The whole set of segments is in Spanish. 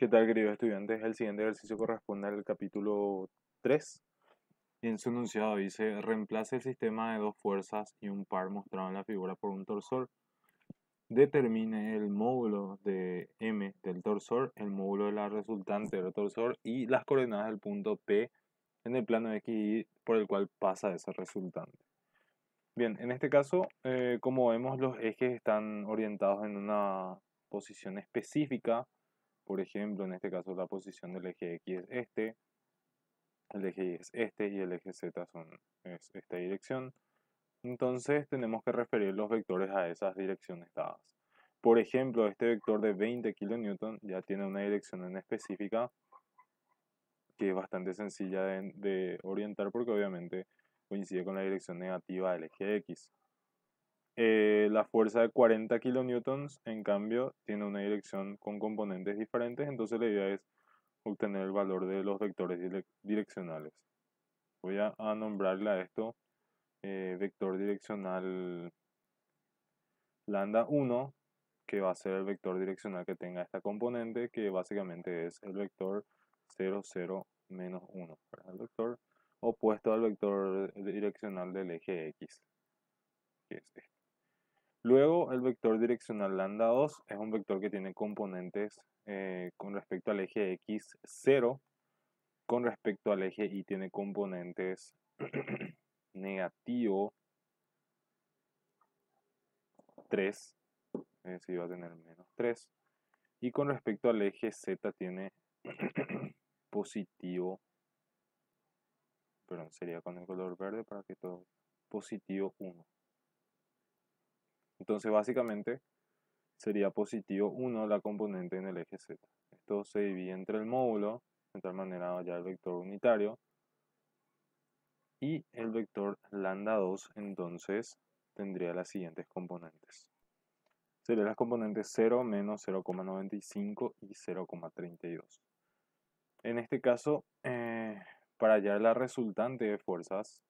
¿Qué tal, queridos estudiantes? El siguiente ejercicio corresponde al capítulo 3. Y en su enunciado dice, reemplace el sistema de dos fuerzas y un par mostrado en la figura por un torsor. Determine el módulo de M del torsor, el módulo de la resultante del torsor y las coordenadas del punto P en el plano X y por el cual pasa ese resultante. Bien, en este caso, como vemos, los ejes están orientados en una posición específica. Por ejemplo, en este caso la posición del eje X es este, el eje Y es este y el eje Z es esta dirección. Entonces tenemos que referir los vectores a esas direcciones dadas. Por ejemplo, este vector de 20 kN ya tiene una dirección en específica que es bastante sencilla de orientar porque obviamente coincide con la dirección negativa del eje X. La fuerza de 40 kN, en cambio, tiene una dirección con componentes diferentes, entonces la idea es obtener el valor de los vectores direccionales. Voy a nombrarle a esto vector direccional lambda 1, que va a ser el vector direccional que tenga esta componente, que básicamente es el vector 0, 0, menos 1, ¿verdad? El vector opuesto al vector direccional del eje X, que es este. Luego, el vector direccional lambda 2 es un vector que tiene componentes con respecto al eje X 0, con respecto al eje Y tiene componentes negativo 3, es decir, va a tener menos 3. Y con respecto al eje Z tiene positivo, perdón, sería con el color verde para que todo, positivo 1. Entonces, básicamente, sería positivo 1 la componente en el eje Z. Esto se divide entre el módulo, de tal manera hallar el vector unitario. Y el vector lambda 2, entonces, tendría las siguientes componentes. Serían las componentes 0, menos 0,95 y 0,32. En este caso, para hallar la resultante de fuerzas,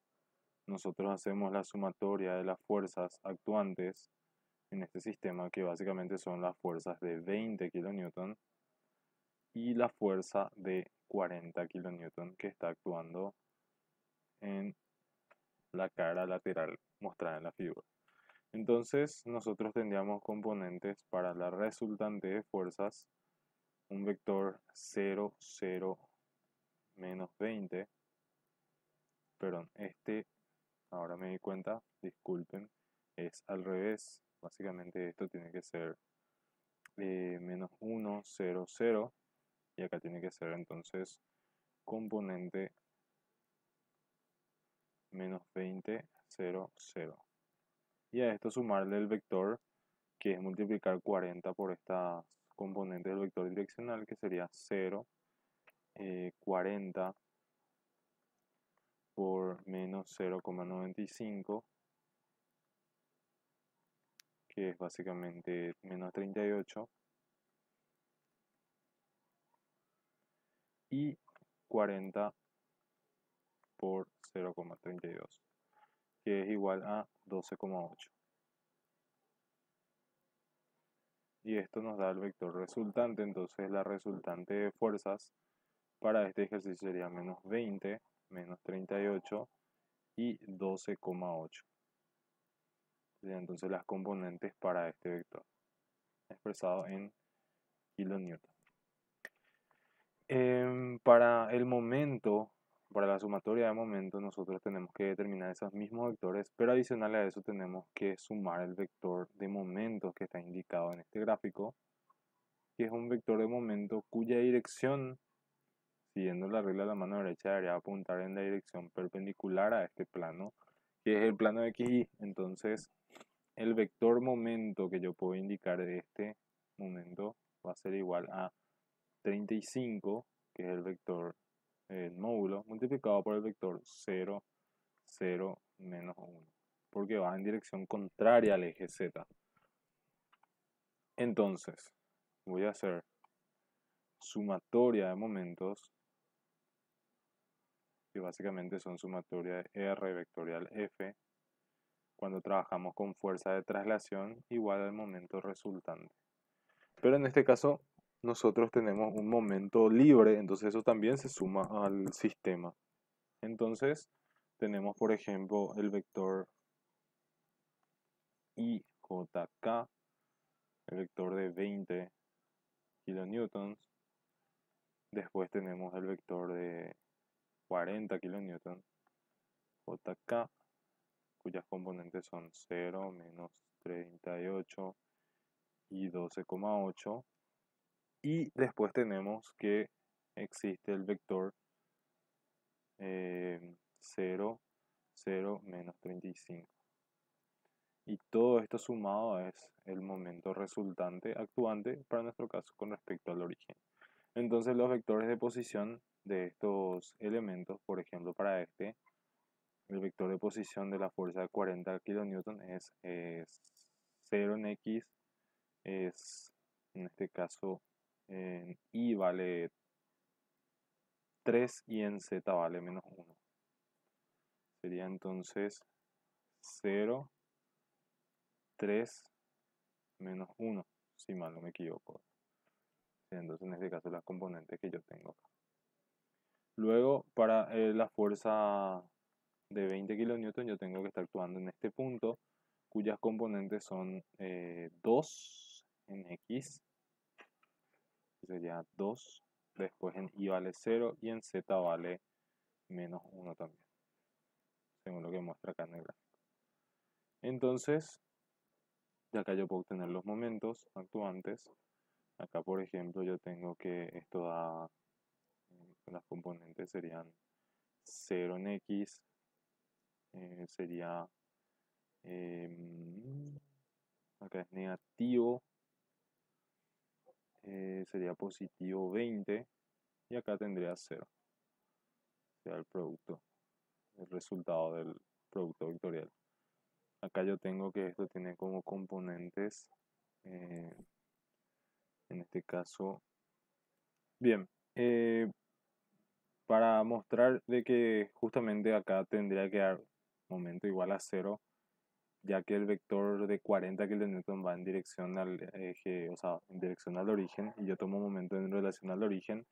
nosotros hacemos la sumatoria de las fuerzas actuantes en este sistema, que básicamente son las fuerzas de 20 kN y la fuerza de 40 kN que está actuando en la cara lateral mostrada en la figura. Entonces, nosotros tendríamos componentes para la resultante de fuerzas, un vector 0, 0, menos 20. Perdón, ahora me di cuenta, disculpen, es al revés. Básicamente esto tiene que ser menos 1, 0, 0. Y acá tiene que ser entonces componente menos 20, 0, 0. Y a esto sumarle el vector, que es multiplicar 40 por esta componente del vector direccional, que sería 0, 40 por menos 0,95, que es básicamente menos 38, y 40 por 0,32, que es igual a 12,8. Y esto nos da el vector resultante, entonces la resultante de fuerzas para este ejercicio sería menos 20, menos 38 y 12,8. Entonces las componentes para este vector, expresado en kilonewton. Para el momento, para la sumatoria de momento, nosotros tenemos que determinar esos mismos vectores, pero adicional a eso tenemos que sumar el vector de momentos que está indicado en este gráfico, que es un vector de momento cuya dirección, siguiendo la regla de la mano derecha, debería apuntar en la dirección perpendicular a este plano, que es el plano XY. Entonces, el vector momento que yo puedo indicar de este momento va a ser igual a 35, que es el vector módulo, multiplicado por el vector 0, 0, menos 1, porque va en dirección contraria al eje Z. Entonces, voy a hacer sumatoria de momentos, que básicamente son sumatoria de R vectorial F, cuando trabajamos con fuerza de traslación igual al momento resultante. Pero en este caso nosotros tenemos un momento libre, entonces eso también se suma al sistema. Entonces tenemos, por ejemplo, el vector IJK, el vector de 20 kilonewtons. Después tenemos el vector de 40 kilonewtons, JK, cuyas componentes son 0, menos 38 y 12,8. Y después tenemos que existe el vector 0, 0, menos 35. Y todo esto sumado es el momento resultante actuante para nuestro caso con respecto al origen. Entonces los vectores de posición de estos elementos, por ejemplo para este, el vector de posición de la fuerza de 40 kN es 0 en X, es en este caso en Y vale 3 y en Z vale menos 1. Sería entonces 0, 3, menos 1, si mal no me equivoco. Entonces en este caso las componentes que yo tengo acá. Luego para la fuerza de 20 kN yo tengo que estar actuando en este punto, cuyas componentes son 2 en X, que sería 2, después en Y vale 0 y en Z vale menos 1 también, según lo que muestra acá en el gráfico. Entonces, de acá yo puedo obtener los momentos actuantes. Acá, por ejemplo, yo tengo que esto da, las componentes serían 0 en X, sería, acá es negativo, sería positivo 20 y acá tendría 0, sería el producto, el resultado del producto vectorial. Acá yo tengo que esto tiene como componentes, en este caso, bien, para mostrar de que justamente acá tendría que dar momento igual a 0, ya que el vector de 40 kN va en dirección al eje, o sea, en dirección al origen, y yo tomo momento en relación al origen.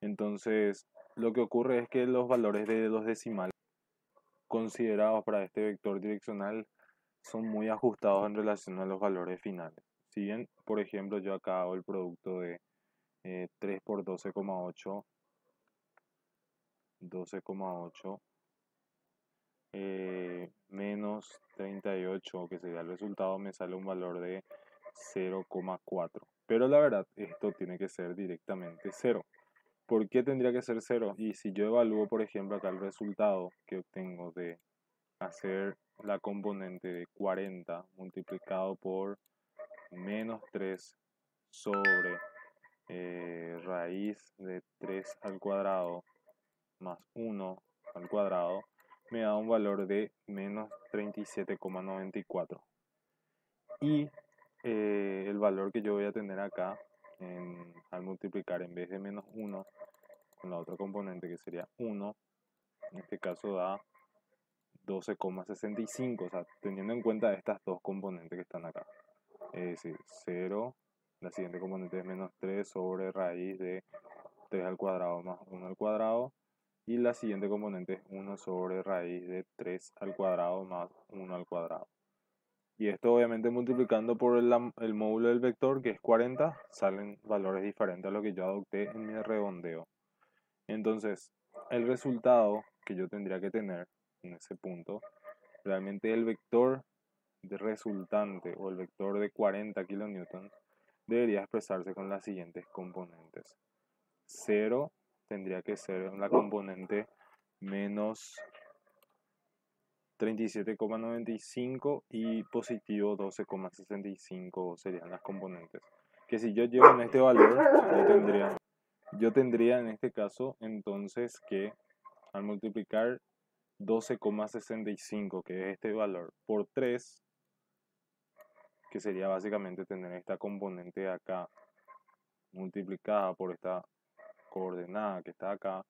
Entonces, lo que ocurre es que los valores de los decimales considerados para este vector direccional son muy ajustados en relación a los valores finales. Si bien, por ejemplo, yo acá hago el producto de 3 por 12,8, 12,8 menos 38, que sería el resultado, me sale un valor de 0,4. Pero la verdad, esto tiene que ser directamente 0. ¿Por qué tendría que ser 0? Y si yo evalúo, por ejemplo, acá el resultado que obtengo de hacer la componente de 40 multiplicado por menos 3 sobre raíz de 3 al cuadrado más 1 al cuadrado, me da un valor de menos 37,94. Y el valor que yo voy a tener acá al multiplicar, en vez de menos 1 con la otra componente que sería 1, en este caso da 12,65, o sea, teniendo en cuenta estas dos componentes que están acá. Es decir, 0, la siguiente componente es menos 3 sobre raíz de 3 al cuadrado más 1 al cuadrado. Y la siguiente componente es 1 sobre raíz de 3 al cuadrado más 1 al cuadrado. Y esto obviamente multiplicando por el módulo del vector, que es 40, salen valores diferentes a lo que yo adopté en mi redondeo. Entonces, el resultado que yo tendría que tener en ese punto, realmente el vector de resultante o el vector de 40 kilonewtons debería expresarse con las siguientes componentes. 0 tendría que ser la componente menos 37,95 y positivo 12,65 serían las componentes. Que si yo llevo en este valor, yo tendría en este caso entonces que al multiplicar 12,65, que es este valor, por 3, que sería básicamente tener esta componente de acá multiplicada por esta coordenada que está acá,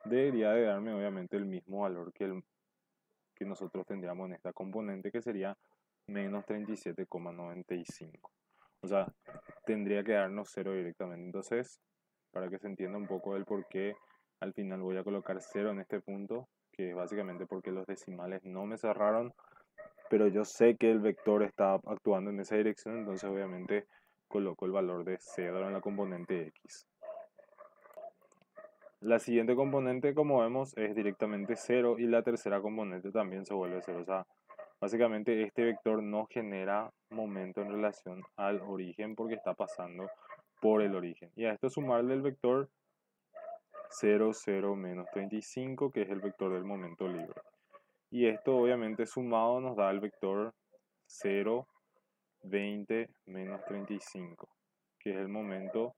debería de darme obviamente el mismo valor que nosotros tendríamos en esta componente, que sería menos 37,95. O sea, tendría que darnos 0 directamente. Entonces, para que se entienda un poco el por qué, al final voy a colocar 0 en este punto, que es básicamente porque los decimales no me cerraron, pero yo sé que el vector está actuando en esa dirección, entonces obviamente coloco el valor de 0 en la componente x. La siguiente componente, como vemos, es directamente 0 y la tercera componente también se vuelve 0. O sea, básicamente este vector no genera momento en relación al origen porque está pasando por el origen. Y a esto sumarle el vector 0, 0, menos 35, que es el vector del momento libre. Y esto obviamente sumado nos da el vector 0, 20, menos 35, que es el momento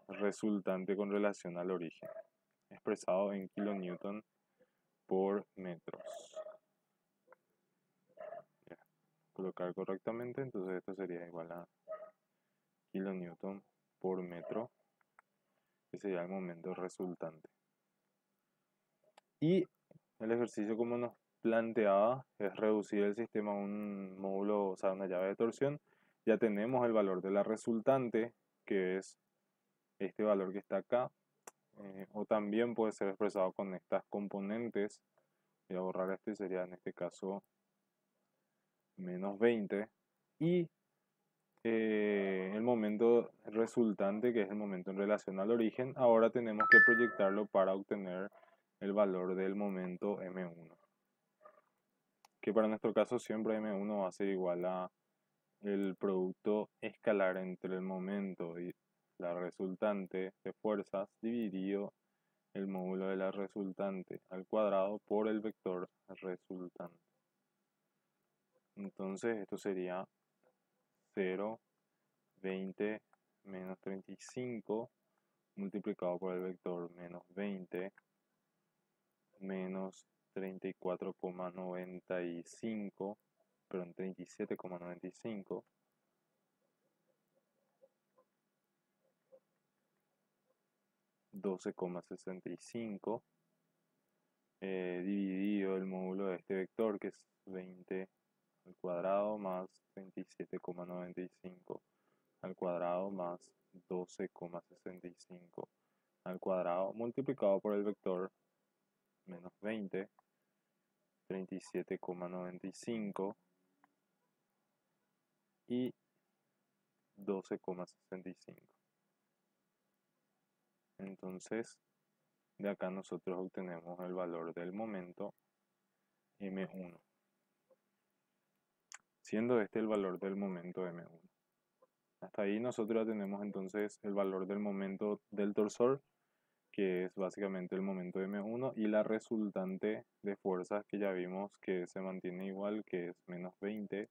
resultante con relación al origen, expresado en kilonewton por metros. Ya, colocar correctamente, entonces esto sería igual a kilonewton por metro, que sería el momento resultante. Y el ejercicio, como nos planteaba, es reducir el sistema a un módulo, o sea, una llave de torsión. Ya tenemos el valor de la resultante, que es este valor que está acá, o también puede ser expresado con estas componentes. Voy a borrar esto y sería en este caso menos 20. Y el momento resultante, que es el momento en relación al origen, ahora tenemos que proyectarlo para obtener el valor del momento m1. Que para nuestro caso siempre m1 va a ser igual a el producto escalar entre el momento y la resultante de fuerzas dividido el módulo de la resultante al cuadrado por el vector resultante. Entonces esto sería 0, 20 menos 35 multiplicado por el vector menos 20 menos 34,95, perdón, 37,95 12,65 dividido el módulo de este vector, que es 20 al cuadrado más 27,95 al cuadrado más 12,65 al cuadrado multiplicado por el vector menos 20, 37,95 y 12,65. Entonces, de acá nosotros obtenemos el valor del momento m1, siendo este el valor del momento m1. Hasta ahí nosotros ya tenemos entonces el valor del momento del torsor, que es básicamente el momento m1, y la resultante de fuerzas que ya vimos que se mantiene igual, que es menos 20,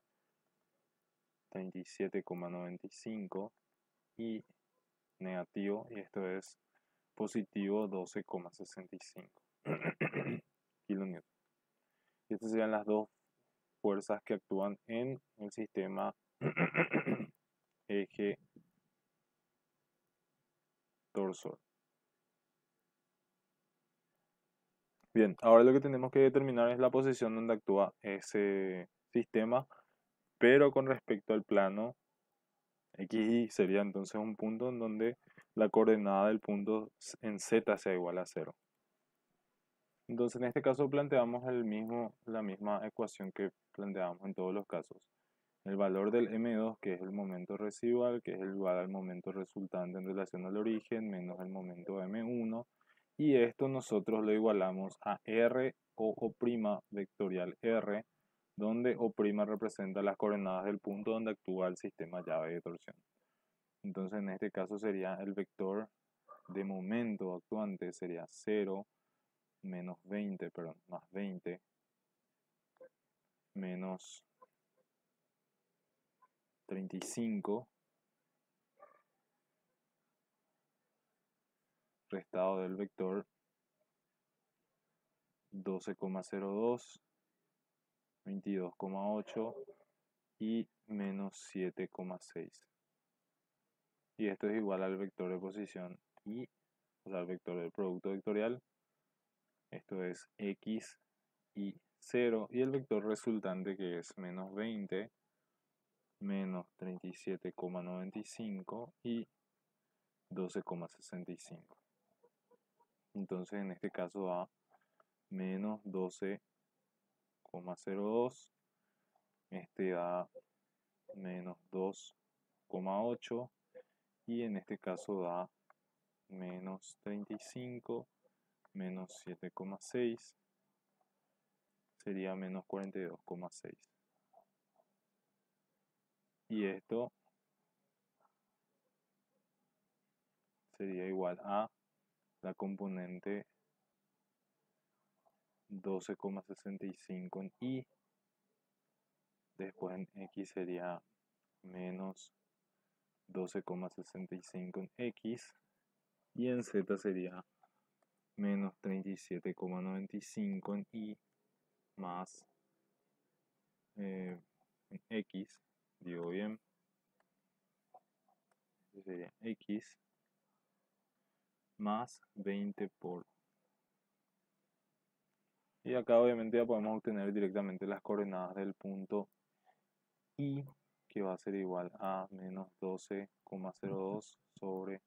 37,95 y negativo, y esto es positivo 12,65 kilonewton. Y estas serían las dos fuerzas que actúan en el sistema eje torsor. Bien, ahora lo que tenemos que determinar es la posición donde actúa ese sistema, pero con respecto al plano XY sería entonces un punto en donde la coordenada del punto en Z sea igual a 0. Entonces en este caso planteamos la misma ecuación que planteamos en todos los casos. El valor del M2, que es el momento residual, que es igual al momento resultante en relación al origen, menos el momento M1. Y esto nosotros lo igualamos a R o O' vectorial R, donde O' representa las coordenadas del punto donde actúa el sistema llave de torsión. Entonces en este caso sería el vector de momento actuante, sería 0, menos 20, perdón, más 20, menos 35, restado del vector 12,02, 22,8 y menos 7,6. Y esto es igual al vector de posición y, o sea, al vector del producto vectorial. Esto es x y 0 y el vector resultante, que es menos 20 menos 37,95 y 12,65. Entonces en este caso da menos 12,02, este da menos 2,8 y en este caso da menos 35, menos 7,6, sería menos 42,6. Y esto sería igual a la componente 12,65 en y, después en x sería menos 12,65 en x y en z sería menos 37,95 en y más en x, digo bien, sería x más 20 por... Y acá obviamente ya podemos obtener directamente las coordenadas del punto y, que va a ser igual a menos 12,02 sobre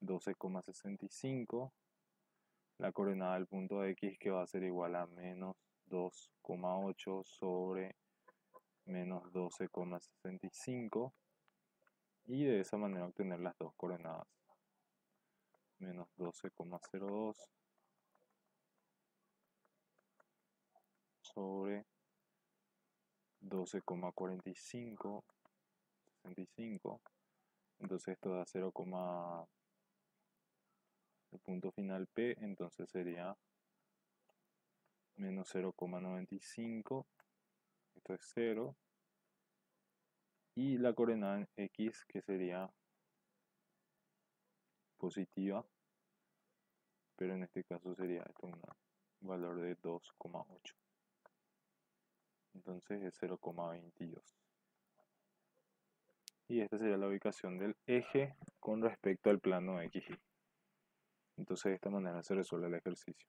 12,65. La coordenada del punto X, que va a ser igual a menos 2,8 sobre menos 12,65. Y de esa manera obtener las dos coordenadas. Menos 12,02 sobre 12,45, 65. Entonces esto da 0, el punto final P, entonces sería menos 0,95, esto es 0, y la coordenada en X, que sería positiva, pero en este caso sería esto un valor de 2,8, entonces es 0,22. Y esta sería la ubicación del eje con respecto al plano XY. Entonces de esta manera se resuelve el ejercicio.